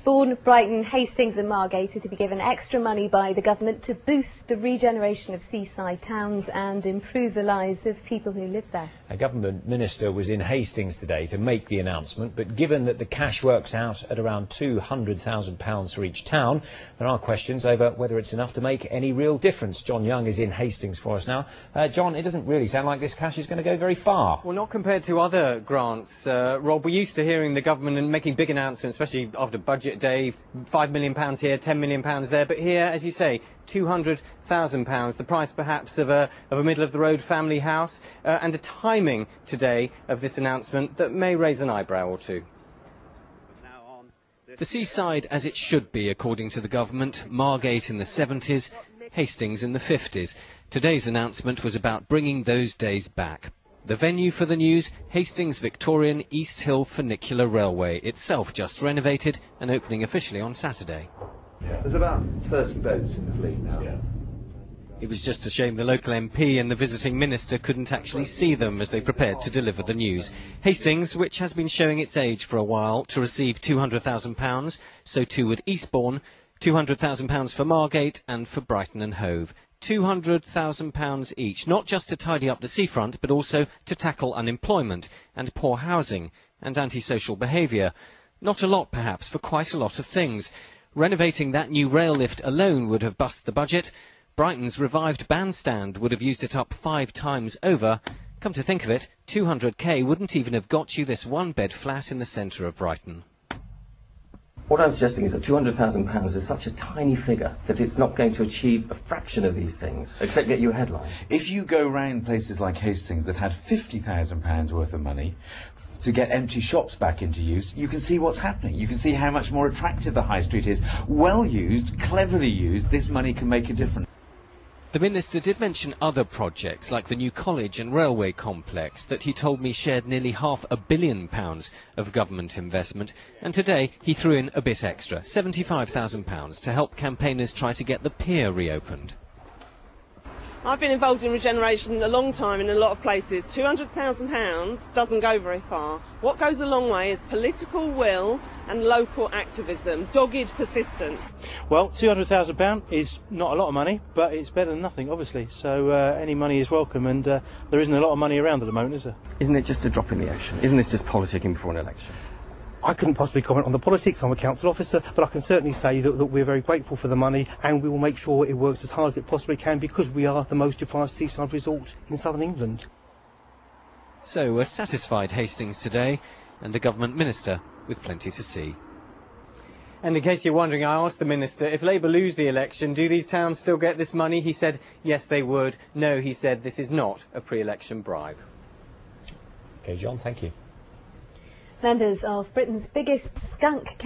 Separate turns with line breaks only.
Eastbourne, Brighton, Hastings and Margate are to be given extra money by the government to boost the regeneration of seaside towns and improve the lives of people who live there.
A government minister was in Hastings today to make the announcement, but given that the cash works out at around £200,000 for each town, there are questions over whether it's enough to make any real difference. John Young is in Hastings for us now. John, it doesn't really sound like this cash is going to go very far.
Well, not compared to other grants, Rob. We're used to hearing the government making big announcements, especially after budget day, £5 million here, £10 million there. But here, as you say, £200,000, the price perhaps of a middle-of-the-road family house, and a timing today of this announcement that may raise an eyebrow or two. The seaside as it should be, according to the government, Margate in the 70s, Hastings in the 50s. Today's announcement was about bringing those days back. The venue for the news, Hastings Victorian East Hill Funicular Railway, itself just renovated and opening officially on Saturday.
There's about 30 boats in the fleet now.
It was just a shame the local MP and the visiting minister couldn't actually see them as they prepared to deliver the news. Hastings, which has been showing its age for a while, to receive £200,000, so too would Eastbourne, £200,000 for Margate and for Brighton and Hove. £200,000 each, not just to tidy up the seafront, but also to tackle unemployment and poor housing and antisocial behaviour. Not a lot, perhaps, for quite a lot of things. Renovating that new rail lift alone would have bust the budget. Brighton's revived bandstand would have used it up 5 times over. Come to think of it, 200k wouldn't even have got you this one-bed flat in the centre of Brighton.
What I'm suggesting is that £200,000 is such a tiny figure that it's not going to achieve a fraction of these things, except get you a headline.
If you go round places like Hastings that had £50,000 worth of money to get empty shops back into use, you can see what's happening. You can see how much more attractive the high street is. Well used, cleverly used, this money can make a difference.
The minister did mention other projects like the new college and railway complex that he told me shared nearly £500 million of government investment, and today he threw in a bit extra, £75,000, to help campaigners try to get the Pier reopened.
I've been involved in regeneration a long time in a lot of places. £200,000 doesn't go very far. What goes a long way is political will and local activism, dogged persistence.
Well, £200,000 is not a lot of money, but it's better than nothing, obviously. So any money is welcome, and there isn't a lot of money around at the moment, is there?
Isn't it just a drop in the ocean? Isn't this just politicking before an election?
I couldn't possibly comment on the politics. I'm a council officer, but I can certainly say that we're very grateful for the money, and we will make sure it works as hard as it possibly can, because we are the most deprived seaside resort in southern England.
So a satisfied Hastings today, and a government minister with plenty to see. And in case you're wondering, I asked the minister, if Labour lose the election, do these towns still get this money? He said yes, they would. No, he said this is not a pre-election bribe.
OK, John, thank you.
Members of Britain's biggest skunk